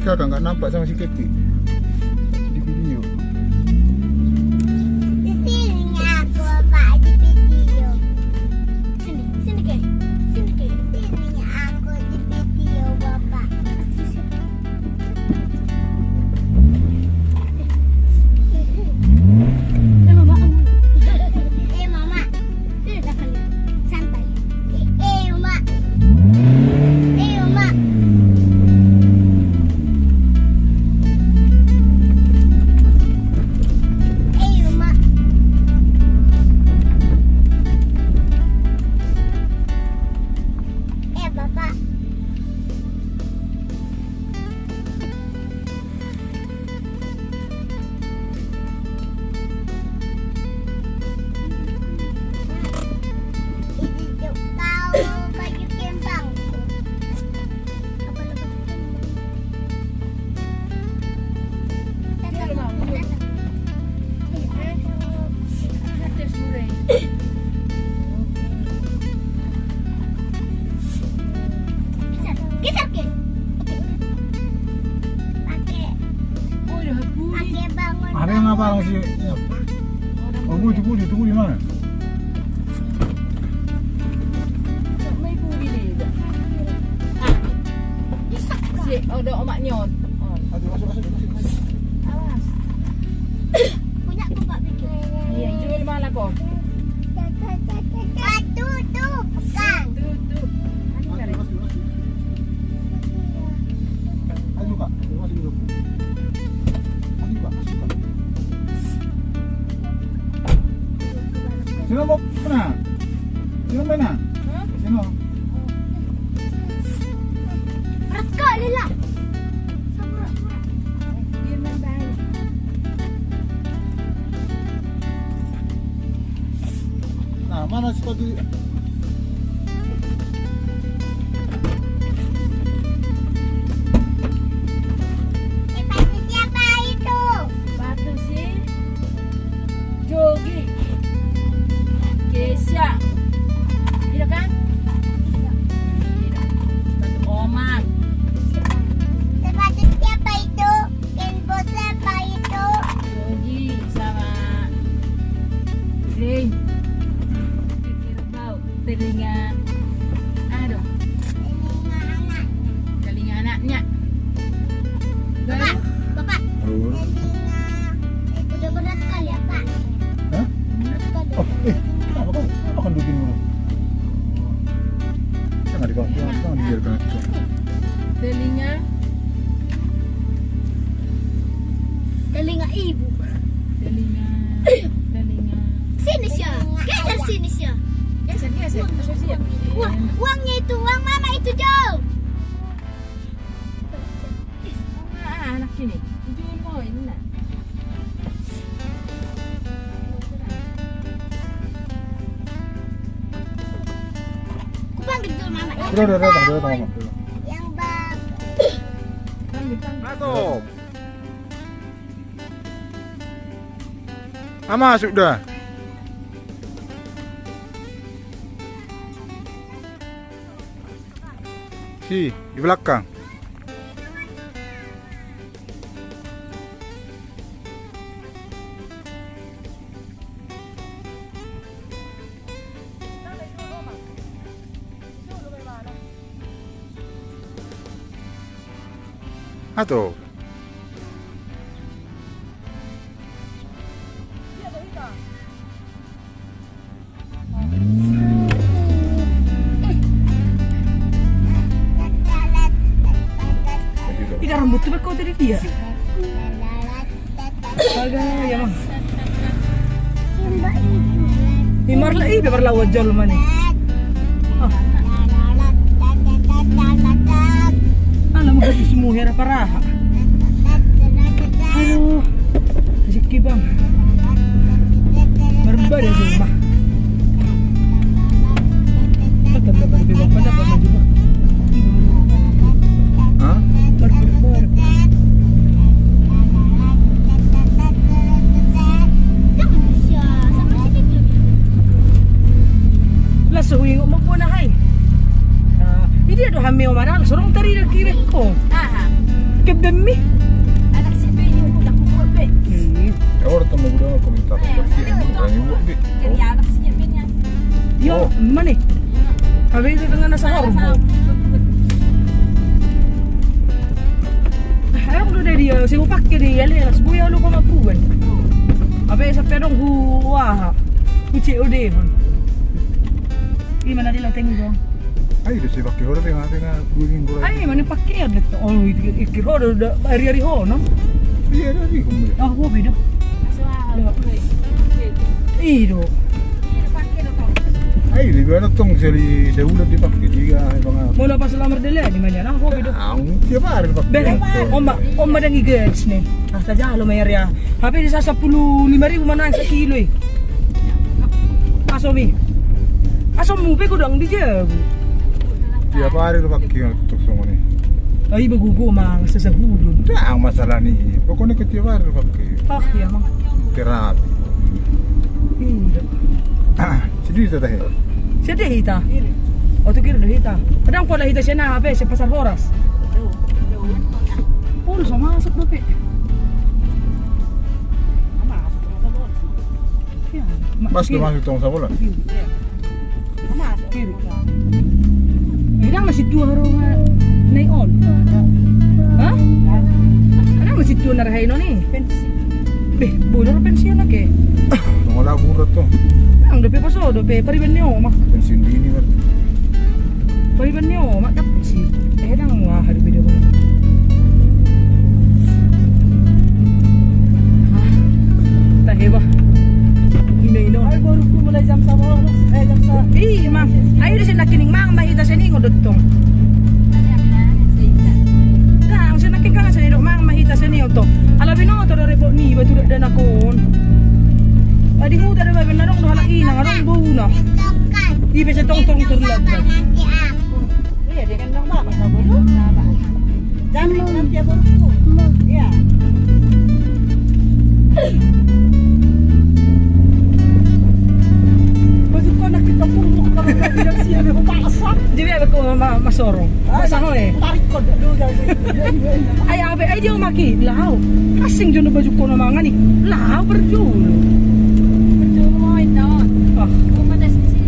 si kakak nggak nampak sama si Keti di video. Di sini aku Bapak di video. Sini Kek. Sini Kek. Sini aku di video Bapak. Mama. Santai. Mama. Mama. Bapak. Ini kau baju kembang. Apa lepas Geser ke? Pakai bangun. Ada yang apa orang sih? Oh, tunggu di mana? Ada omak nyot. Masuk. Awas. Punya aku Pak bikin. Iya, jual mana kok? Batu tuh, bukan. Tuh. Anu kare. Ayo Kak, masuk dulu. Ayo Kak, masuk Kak. Sino mo na? Sino ba na? Sino? Raka lila. Yun ang bahay. Nah, mana sepatu? Pasti siapa itu? Batu si Jogi. Kesya. Iya kan? Iya. Batu omak. Sepatu siapa itu? Kenbo siapa itu? Jogi sama Green. Telinga aduh, Telinga anak. telinga anaknya. Bapak, Bapak. Oh. Telinga. Udah berat kali ya Pak? Hah? Berat kali. Oh, kenapa kau akan duduk dulu? Jangan dibiarkan itu. Telinga Ibu. telinga Sini Sya. Geser sini Sya. geser asosiat. Uangnya itu, uang mama itu jauh. Anak ini jual mau ini nak. Aku panggil dulu mama. Udah datang Mama. Yang bang. Masuk. Masuk dah. Di belakang. Atau Tidak rambut tuh kau tadi dia. Agak ya mang. Himar lah ibe parla wajol mana. Alam mo kasi sumuhira paraha. Aduh, rezeki bang. Berbeda di rumah. Tetap dapat bebas pada apa juga. Hah? Ber. Lah suwing mo po na hay. Hindi do hameo maral, surong tari na kirik ko. pakai demi. Anak si Ben yung utak ko po, Ben. Ya orang temu udah komentar bersih orang ibu bi. Kaya anak si Ben yan. Yo, mana? Habis itu dengan nasa horbo. Ayaw ko na dia, si upak kiri yale, sebuya lu ko mapuan. Abe sa perong huwa, kuci ode pun. Di mana dia lateng itu? Ay, itu sih pakai orang tengah dua minggu lagi. Ay, mana pakai ada tu? Oh, ikir ho, hari-hari ho, no? Iya ada di kemudian. Ah, ho beda. Iyo. Ay, di mana tong seli udah dipakai tiga bang. Mula pas lamar dele di mana? Ah, ho beda. Tiap hari dipakai. Ben, omba dan igets nih. Ah, saja lo mayar ya. Tapi di sa 15,000 mana sa kilo eh. Asomi. Asom mo pe ko dang di jago. Tiap hari dipakai untuk semua nih. Ay, bagugo mga sa sahudon. Nah, masalah nih. Pokoknya ke tiap hari dipakai. Ah, ya mang. Terapi. Hindi. Sedih tu dah. Siya di hita. O tu kira di hita. Kadang pala hita siya na hape sa pasar horas. Puro sa masok na pe. Mas masuk tong sa bola. Kiri. Kadang masih dua haro nga nayon. Ha? Kadang masih dua na rahay no ni. Beh, bodoh na pensiun na ke. Wala burat to. Ang dope paso, dope pariban niyo mak. Pensiun dini mat. Pariban niyo mak dapat si. Dang nga hari video ko. Tahe ba? Ino. Ay, baru ko mulai jam sa oras. Jam sa... Ma. Ayo di sini kining mang mahita sa ningo dutong. Ang siya naking ka sa nilo mang mahita sa ningo to. Alabi no to rebo ni ba tulad dan akon. Adi mo ta ba benarong no halak ina ngarong buuna. Ibe sa tong turlad. Nanti aku. Iya, dia kan normal. Masa bodoh. Jangan nanti ya baru ko. Iya. Masuk ko nakita po mo ka bilang siya may umaasa. Di ba ko masorong. Masaho eh. Tarik ko do Ay abe ay di umaki. Lao. Kasing jono baju ko na mga ni. Lao berjulo. Betul mo ito. Ah, Kumadas si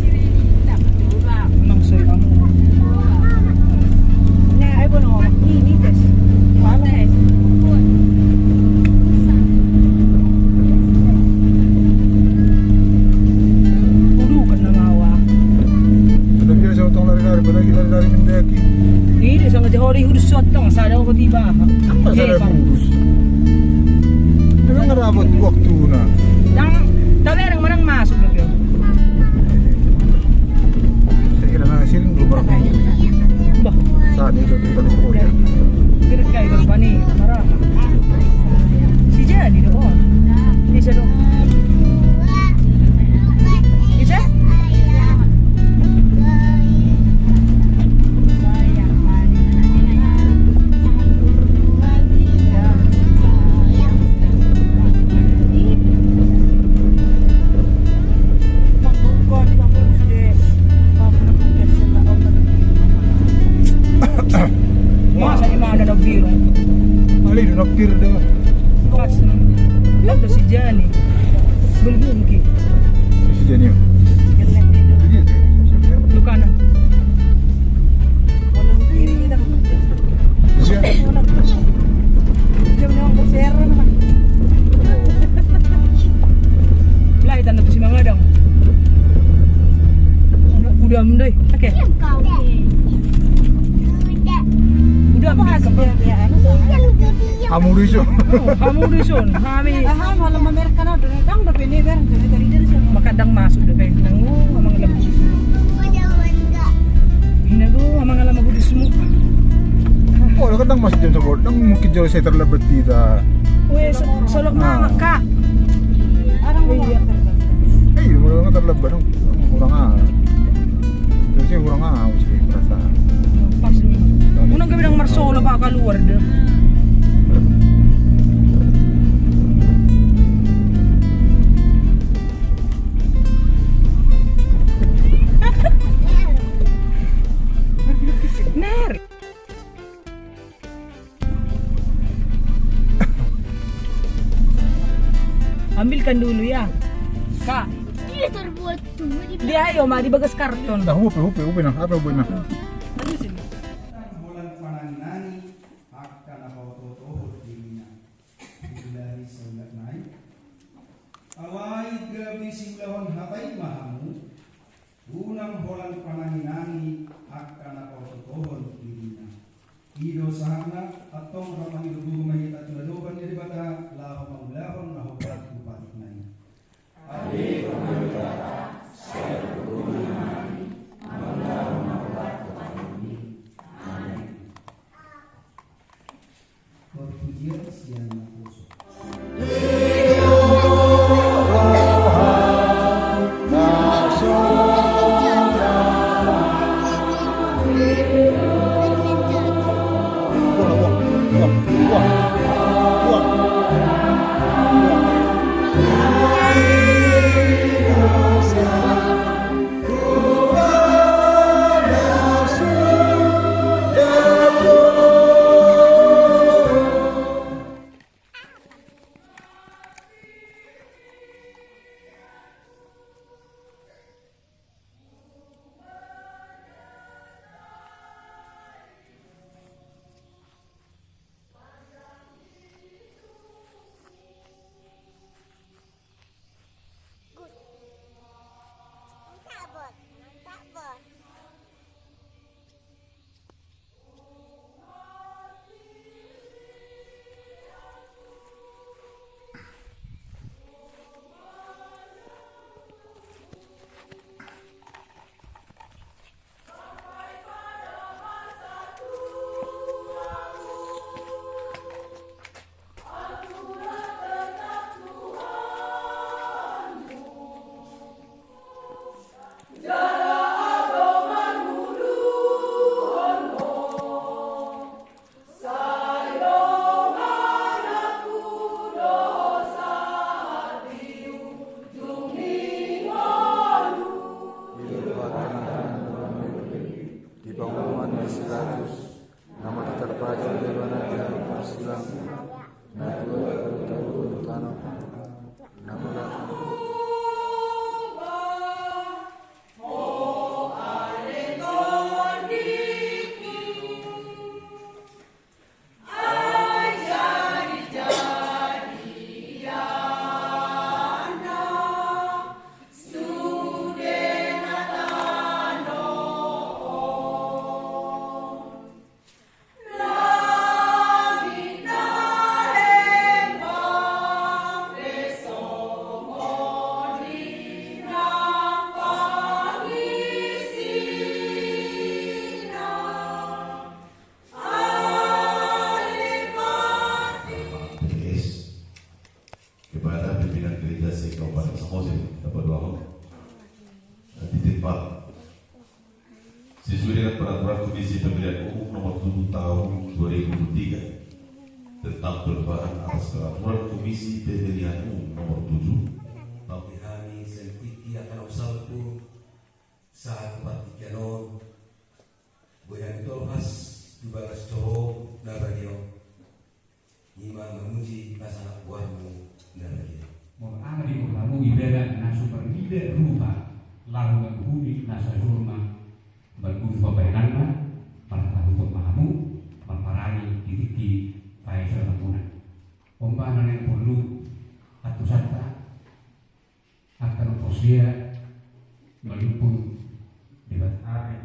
Rini tak betul ba. nang soy amo. Na ay bono ini des. Pates. Ulukan na mawa. Sudah biasa tong lari-lari, lagi lari-lari mendaki. Ini sa nga hori hudus sotong sa daw ko tiba. Apa salah bungkus? Memang ngerabot waktu na. Dang talerang manang masuk na pyo. Saya kira na siling belum pernah. Bah, Saat itu kita di Korea. kira kay baru pani. Marah. Si Jadi doon. Isa doon. Isa? Masa imana na biro. Ali do nakir dah. Kas. Ada si Jani. Belum ki. Si Janio. Begitu. Lukana. Siya. Lai tanda tu si Mang Ladang. Udah mendai. Oke. Kau udah. Udah mendai. Kamu riso. Kamu dison. Kami makadang masuk deh kayak nangu amang alam. Hinago amang alam aku di semua. Oh, kadang masih jam sabot. Nang mungkin jauh saya terlambat tidak. Wes solok mama kak. Eh, orang terlambat dong. Orang Terus sih orang sih perasaan. Pas ni. Unang gabi ng Marsolo pa kaluar deh. Ner. ikan dulu ya. Kak, Dia terbuat tuh. dia ayo mah di bagas karton. Dah upi nah, apa upi nah? Aduh sini. bulan pananginani akan apa toto dirinya billahi saulat naik awai gabi simlawan hatai mahamu unang bulan pananginani akan apa toto dirinya ido sahana atau ramai dugu mahita tuladoban dari bata lahu maulahun nahubat kupatik naik Perpujian siang khusus. Mantap bos. Di pengumuman di 100 nama terbaca di mana jam persilang Natua Tahu Tanah nama kepada pimpinan gereja se-Kabupaten Samosir dapat doa titik 4 sesuai dengan peraturan Komisi Pemilihan Umum nomor 7 tahun 2003 tentang perubahan atas peraturan Komisi Pemilihan Umum nomor 7 Pahami sentiti akan usalku saat patikanon boyan tolhas dibalas coro naranyo ima memuji pasangan buahmu naranyo Amri ulamu ibera na super ide rupa lalu menghuni nasa jurma berguru pabayanana martabu pemahamu marparani ditiki pai serapuna ompanan yang perlu atau sata akan posia melipun debat hari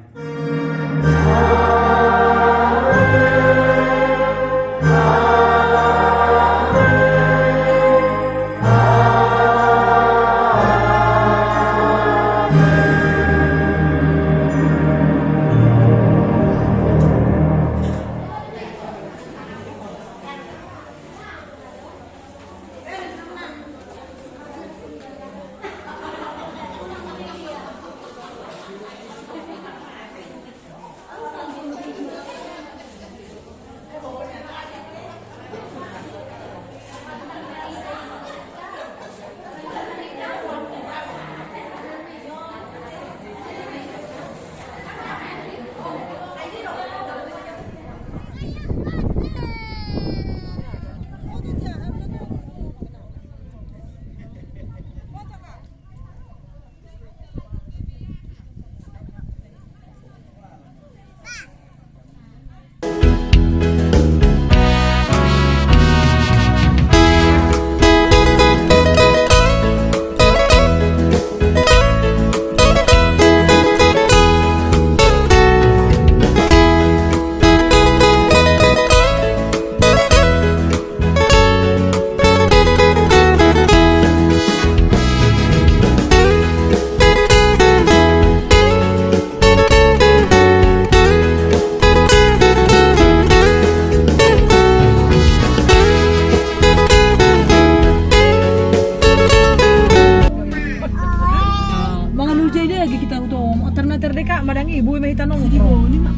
jadi lagi kita tuh alternatif deka madang ibu may tanong Sige po, ni ma.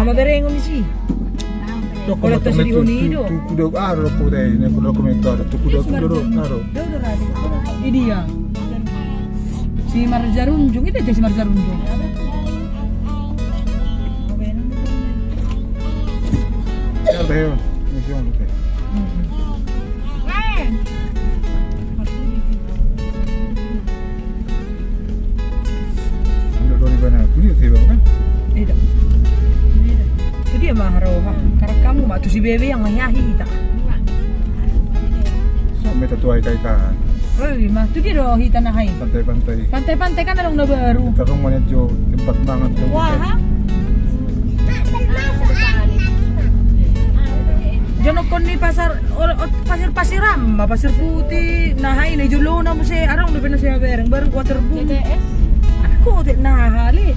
maberengon ni si. Kalau tu sedih ni do. Tu kuda aro po dai ne kuda komentar tu kuda aro. Daw radi. Ini dia. Si Marjarunjung itu si Marjarunjung. Ya deh, mission tu. Anda dori bana kuliah tu kan? Itu. Itu dia maharo ha. Karena kamu mak tu si bebe yang mahiahi kita. Sampai tatuai kai kan. Oh, mah tu dia doh hita na hai. Pantai-pantai. Pantai-pantai kan along na baru. Terung mana jo tempat banget tu. Wah, ha? Jangan ni pasar pasir Ramba, pasir putih. Nah, ini julo na mo si arang udah pernah saya bereng baru waterboom. TTS. Aku tidak nah hali.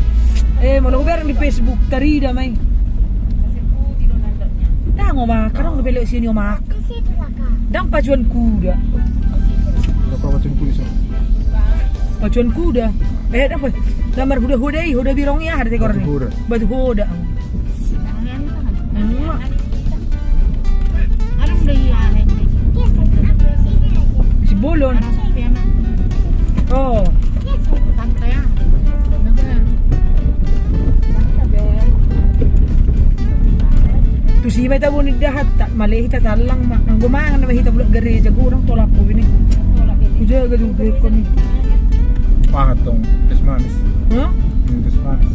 Mau bereng di Facebook tari dah mai. Dah ngomong karang udah belok sini omak. Dang pacuan kuda. Kau macam kulis. Pacuan kuda. Apa? Lamar huda birong ya ada tekor ni. Batu huda. Anong layahin? Si Bolon. Oh. Tante yan. Tu si may tabo ni dahat malihi ta talang ang gumangan na mahita bulak gari jagurang tolak ko bini. Kuja gadung ko ni. Pangat tong Tismanis. Ha? Tismanis.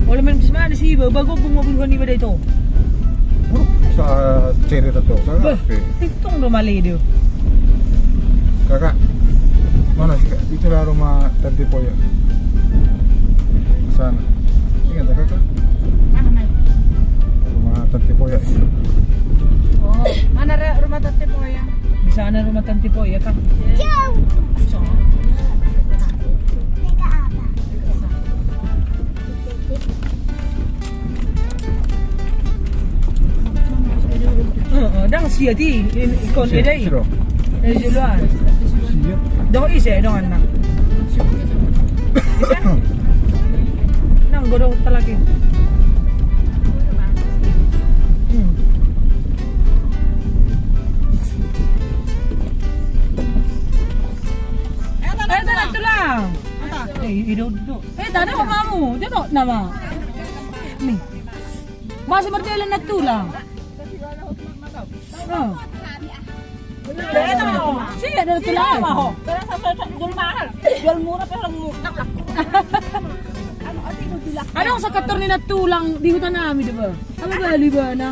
Wala man bisman si iba bago bumabuluhan iba dito. Sa cerita tu, sa Bah, kafe. itong lumali dio. Kakak, mana sih kak? Itu lah rumah Tante Poya. Sana. Ingat tak kakak? Rumah Tante Poya. Oh, mana rumah Tante Poya? Di sana rumah Tante Poya kan. Jauh. Teka apa? Dang siya ti ikon ni dai. Siro. Juluan. Siya. Dong ise dong anak. Isa? Nang godo talaki. Tulang. Ido. Tadi apa kamu? Jodoh nama. Nih. Masih berjalan nak tulang. Oh. Siya ada tulang. Pero sa jual mahal. Jual murah pero murah. Ano sa kator ni na tulang di hutan namin, di ba? Ano ba liba na?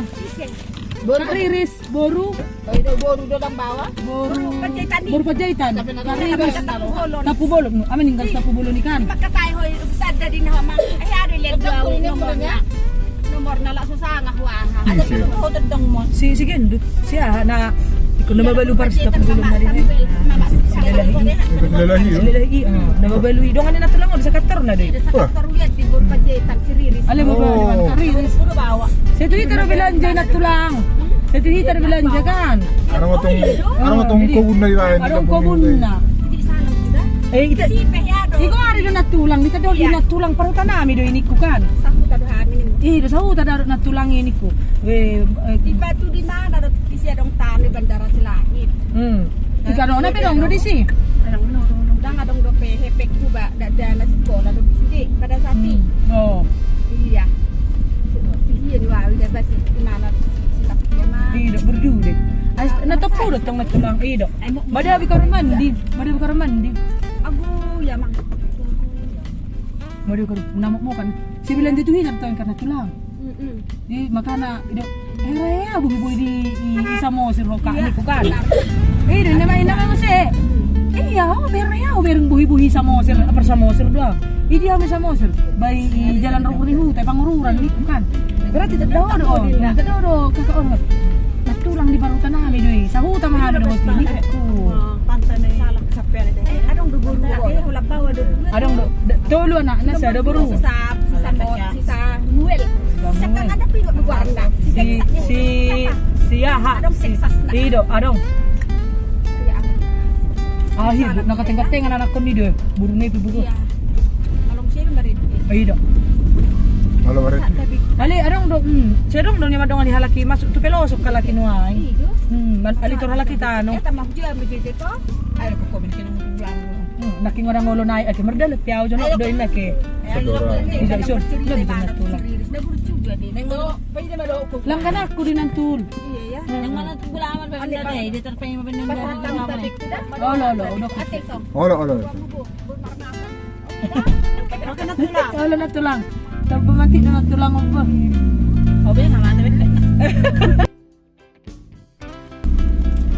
Boru riris, boru. Ito boru dalam bawah. Boru Pajaitan ni. Boru pajaitan. Kariris. Tapubolo. Tapubolo. Amin inggal tapubolo ni kan. Makatay hoy sada din ha mang. Ay ari let daw nomor niya. Nomor na la sa sanga huaha. Ada Isi. ko hotel dong mo. Si Gendut siya na ikaw na mabalu para sa tapubolo na rin. Itu lelahi yo. Sila lagi, nababalu. Dongan ni na tulang sa kator na din. Sa kantor uyat di bor pajaitan si Riris. Alam mo ba, Oh. liwan kariris. Puro bawa. Sa Twitter belanja na tulang. Sa Twitter belanja kan. Arang matong kau na ilahin. Arong kobun na. Di sana kita. Ita. Si pehyado. Iko ari do natulang, dito daw Iya. natulang paruta nami do ini ko kan. Sa huta dohamin. Ih, sa huta daw natulang ini ko. Di batu di mana ada isi dong tani bandara Silangit. Ika do na pedong do disi. Kadang menurun dang adong do pe hepek kuba dana sekolah do sidi pada saat ini. Oh, Iya. Iya di wawi da basi di mana silap dia mah. ih do berjude. As natapo do tong natulang ih do. Madabi ka mandi, Aku ya mang. Madabi ka namok mo kan. Si bilang dito hinar tong karena tulang. Di makana ido ya buhi di isa mo si Roka ni ko kan. Do na may na mo si. Iya, bereng buhi-buhi sa Moser, apa sa Moser doa. Idi kami sa Moser, by jalan rukun teh pangururan ni kan. Berarti tidak ada tidak ada kakak natulang di parutan namin doy. Sa huta mahal do sini ko. Pantai na salah sa pera de. Adong do bulu hula bawa do. Adong tolo anak na sa do baru. Sisa Muel. Sekarang ada pinggul warna. Si Yaha. Adong seksas na. Ido, adong. Ahir, nakateng-kateng anak ko ni deh. Burung itu buru. Iya. Kalau sini beri. Ayo dah. Kalau barat Ali, adong dong. Sedong dong yang madong halaki masuk tu pelosok kalaki nuai. Iyo. Ali tor halaki tano. Eta mah juga begitu toh. Ayo ko komen kini mau pulang. Naking orang ngolo naik ake merdal piau jono doin nake. Tidak iso. Lebih banyak tulang. Dah buru juga deh. Nengok, pwede ba do ko. Lang kan aku di nantul. Iya ya. Yang mana tuh gulaman ba benda deh, di terpeng ba benda deh. Oh lo udah Atik so. Olo. Oh lo na tulang. Terpemantik na tulang apa? Oh, be nga mana be.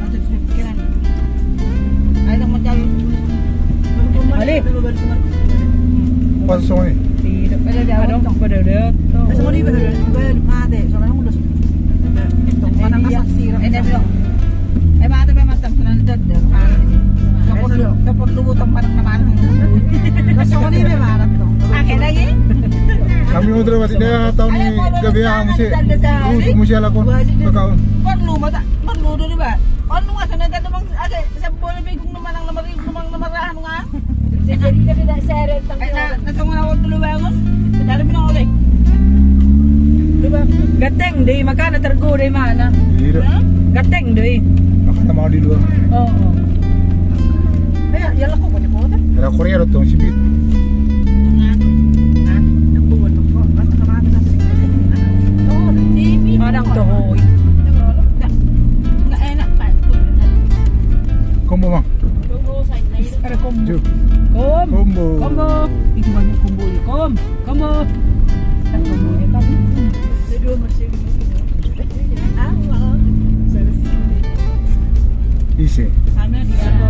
Atik pikiran. Ayo nang macam Ali. pas semua ni. Tidak ada dia dong. Pada dia. semua ni ber mate. Soalnya udah mana kasasira. Ini belum. Mata be mata sunan dadar. Kapon lu butang parang naman. Kasi ko ni be marat to. Akin lagi. Kami mau terus dia tahu ni gabi yang mesti lakon kakaon. Perlu mata, perlu dulu ba. Ano nga sana dito bang ate sa bola bigong naman ang namarahan nga. Jadi ka tidak seret tang. Ay na nasong na dulu ba ngon. Dali mo na ulit. Gateng deh, makana tergo deh mana? Tidak. Gateng deh. Makanya mau di luar. Oh. Ay, yala ko ba ko ta? Ada Korea dong sipit. Madang tohoy. Nga enak pa. Combo mang. Ada combo. Ju. Combo. Combo. Itu banyak combo ya. Combo. Kan combo ya tadi. Dua masih. Isi. Kami dia.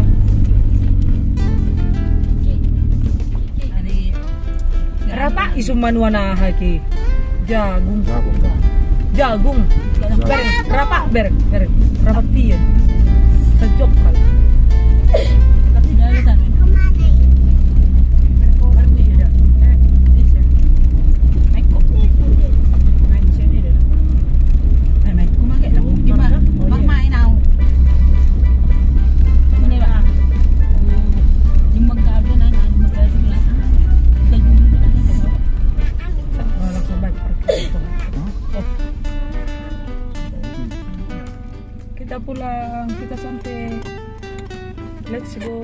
Rapa isumanuana haki. Jagung. Jagung. Ber. Rapa ber. Rapa tiyan. Sejok kali. Tapi dari sana. Kita pulang, kita sampai. Let's go.